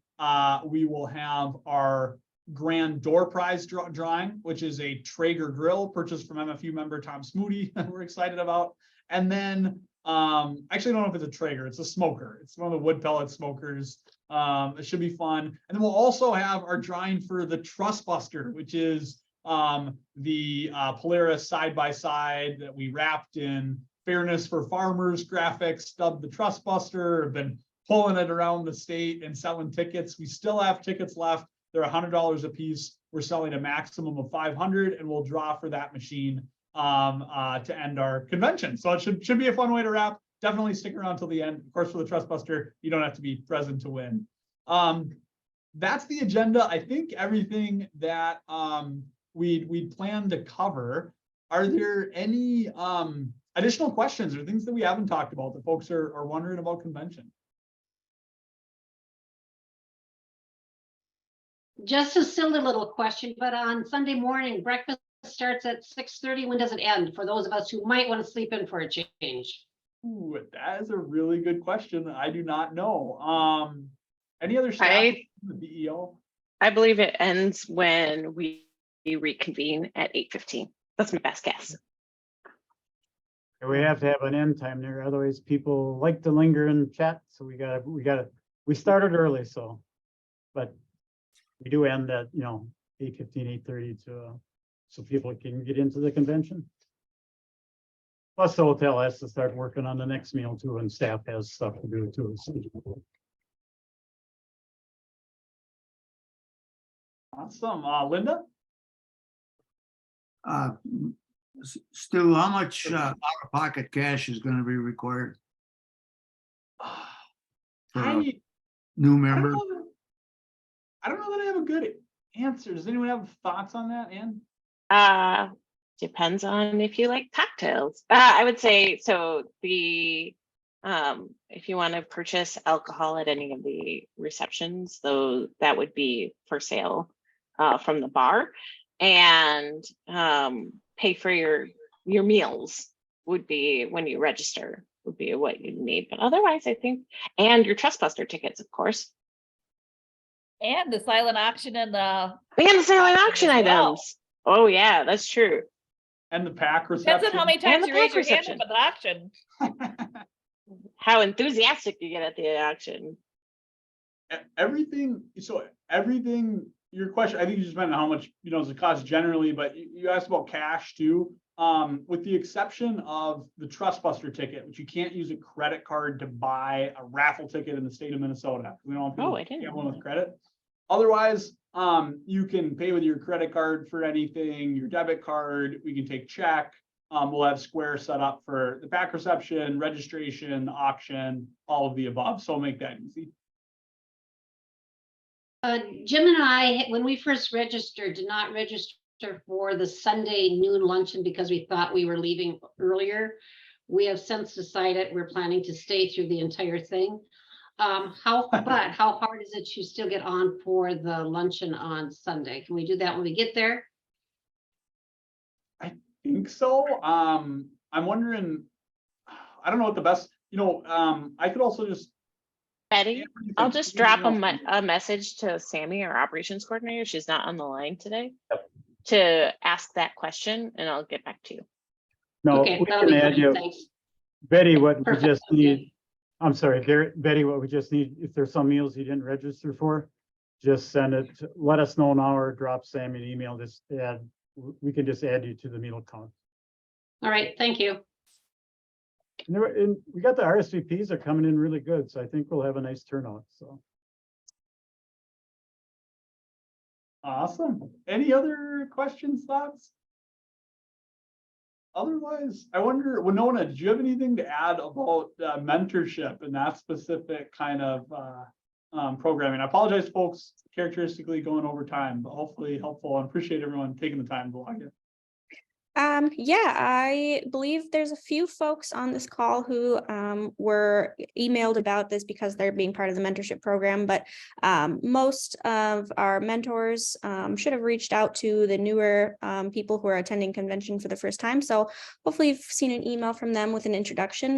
we will have our grand door prize drawing, which is a Traeger grill purchased from MFU member Tom Smoody that we're excited about. And then actually, I don't know if it's a Traeger, it's a smoker. It's one of the wood pellet smokers. It should be fun. And then we'll also have our drawing for the Trustbuster, which is the Polaris side-by-side that we wrapped in Fairness for Farmers graphics, dubbed the Trustbuster. Have been pulling it around the state and selling tickets. We still have tickets left. They're $100 a piece. We're selling a maximum of 500, and we'll draw for that machine to end our convention. So it should be a fun way to wrap. Definitely stick around till the end. Of course, for the Trustbuster, you don't have to be present to win. That's the agenda. I think everything that we'd planned to cover. are there any additional questions or things that we haven't talked about that folks are wondering about convention? Just a silly little question, but on Sunday morning, breakfast starts at 6:30. When does it end? For those of us who might want to sleep in for a change. Ooh, that is a really good question. I do not know. Any other staff? I- The BEO? I believe it ends when we reconvene at 8:15. That's my best guess. And we have to have an end time there, otherwise people like to linger and chat, so we started early, so. But we do end at, 8:15, 8:30 to, so people can get into the convention. Plus the hotel has to start working on the next meal too, and staff has stuff to do too. So. Awesome. Linda? Stu, how much out-of-pocket cash is gonna be required? For a new member? I don't know that I have a good answer. Does anyone have thoughts on that, Ann? Depends on if you like cocktails. I would say, so the, if you want to purchase alcohol at any of the receptions, though, that would be for sale from the bar, and pay for your meals would be when you register, would be what you need. But otherwise, I think, and your Trustbuster tickets, of course. And the silent auction and the. And the silent auction as well. items. Oh yeah, that's true. And the pack Depends reception. on how many And times the you raise pack your hand reception. up at the auction. How enthusiastic you get at the auction. Everything, your question, I think you just meant how much, does it cost generally, but you asked about cash too. With the exception of the Trustbuster ticket, which you can't use a credit card to buy a raffle ticket in the state of Minnesota. We don't want people Oh, I didn't know gambling with credit. Otherwise, you can pay with your credit card for anything, your debit card, we can take check. We'll have Square set up for the pack reception, registration, auction, all of the above. So make that easy. Jim and I, when we first registered, did not register for the Sunday noon luncheon because we thought we were leaving earlier. We have since decided we're planning to stay through the entire thing. How hard is it to still get on for the luncheon on Sunday? Can we do that when we get there? I think so. I'm wondering, I don't know what the best, I could also just. Betty, I'll just drop a message to Sammy, our operations coordinator. She's not on the line today, to ask that question, and I'll get back to you. No, Okay, we that'll can be add fine, you, thanks. Betty, what we Perfect, just okay. need, I'm sorry, Betty, what we just need, if there's some meals you didn't register for, just send it, let us know now or drop Sammy an email, just add, we can just add you to the meal count. All right, thank you. And we got the RSVPs are coming in really good, so I think we'll have a nice turnout, so. Awesome. Any other questions, thoughts? Otherwise, I wonder, Winona, did you have anything to add about mentorship and that specific kind of programming? I apologize, folks, characteristically going over time, but hopefully helpful. I appreciate everyone taking the time to log in. Yeah, I believe there's a few folks on this call who were emailed about this because they're being part of the mentorship program, but most of our mentors should have reached out to the newer people who are attending convention for the first time. So hopefully you've seen an email from them with an introduction.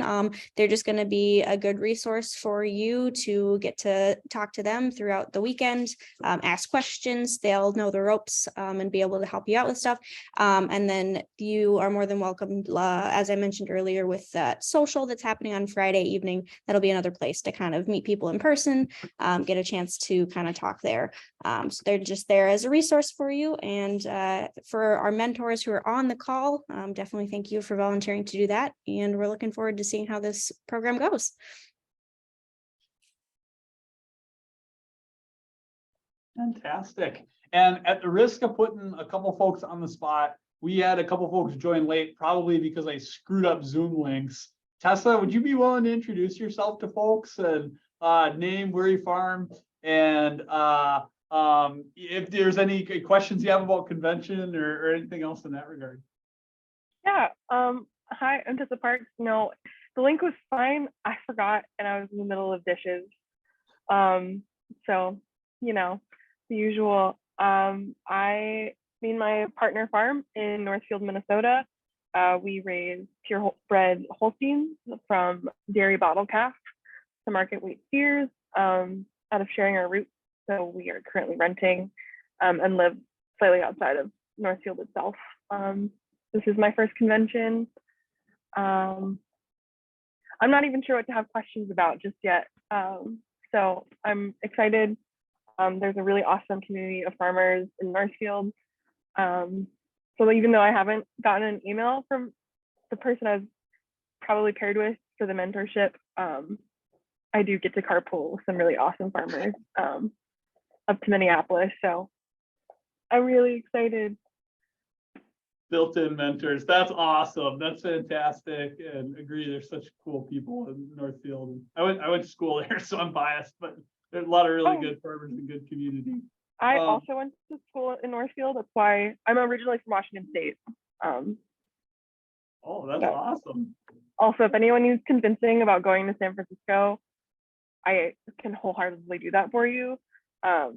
They're just going to be a good resource for you to get to talk to them throughout the weekend, ask questions. They'll know the ropes and be able to help you out with stuff. And then you are more than welcome, as I mentioned earlier, with that social that's happening on Friday evening. That'll be another place to kind of meet people in person, get a chance to kind of talk there. So they're just there as a resource for you. And for our mentors who are on the call, definitely thank you for volunteering to do that. And we're looking forward to seeing how this program goes. Fantastic. And at the risk of putting a couple folks on the spot, we had a couple folks join late, probably because I screwed up Zoom links. Tessa, would you be willing to introduce yourself to folks and name, where you farm, and if there's any questions you have about convention or anything else in that regard? Yeah. Hi, I'm Tessa Parks. No, the link was fine. I forgot, and I was in the middle of dishes. So, you know, the usual. Me and my partner farm in Northfield, Minnesota. We raise purebred Holsteins from dairy bottle calf to market weight steers out of sharing our roots. So we are currently renting and live slightly outside of Northfield itself. This is my first convention. I'm not even sure what to have questions about just yet. So I'm excited. There's a really awesome community of farmers in Northfield. So even though I haven't gotten an email from the person I was probably paired with for the mentorship, I do get to carpool with some really awesome farmers up to Minneapolis. So I'm really excited. Built-in mentors. That's awesome. That's fantastic. And agree, there's such cool people in Northfield. I went to school there, so I'm biased, but there's a lot of really good farmers and good community. I also went to school in Northfield. That's why I'm originally from Washington State. Oh, that's awesome. Also, if anyone needs convincing about going to San Francisco, I can wholeheartedly do that for you. I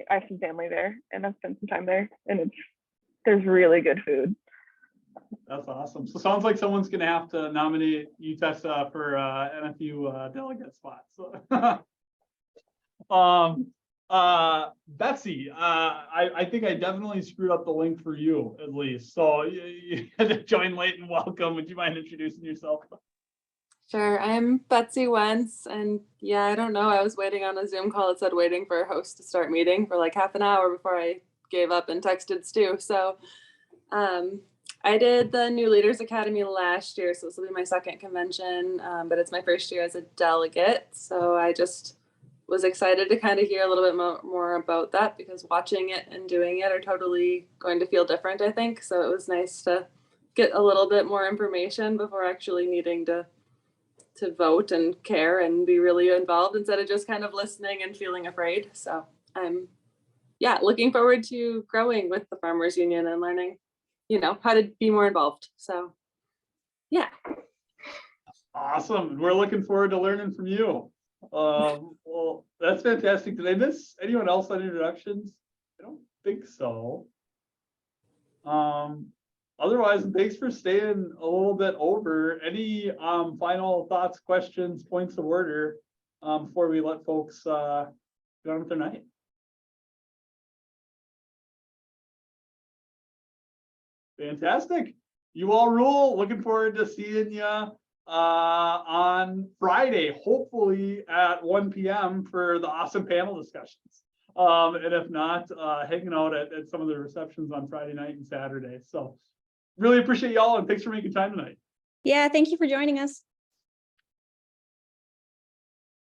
have some family there, and I've spent some time there, and there's really good food. That's awesome. So sounds like someone's gonna have to nominate you, Tessa, for NFU delegate spot. So Betsy, I think I definitely screwed up the link for you at least. So you had to join late and welcome. Would you mind introducing yourself? Sure, I'm Betsy Wentz, and yeah, I don't know. I was waiting on a Zoom call. It said waiting for a host to start meeting for like half an hour before I gave up and texted Stu. So I did the New Leaders Academy last year, so this will be my second convention, but it's my first year as a delegate. So I just was excited to kind of hear a little bit more about that, because watching it and doing it are totally going to feel different, I think. So it was nice to get a little bit more information before actually needing to vote and care and be really involved instead of just kind of listening and feeling afraid. So I'm looking forward to growing with the Farmers Union and learning, how to be more involved. So yeah. Awesome. We're looking forward to learning from you. Well, that's fantastic. Did I miss anyone else on introductions? I don't think so. Otherwise, thanks for staying a little bit over. Any final thoughts, questions, points of order before we let folks get on with their night? Fantastic. You all rule. Looking forward to seeing you on Friday, hopefully at 1 p.m. for the awesome panel discussions. And if not, hanging out at some of the receptions on Friday night and Saturday. So really appreciate y'all, and thanks for making time tonight. Yeah, thank you for joining us.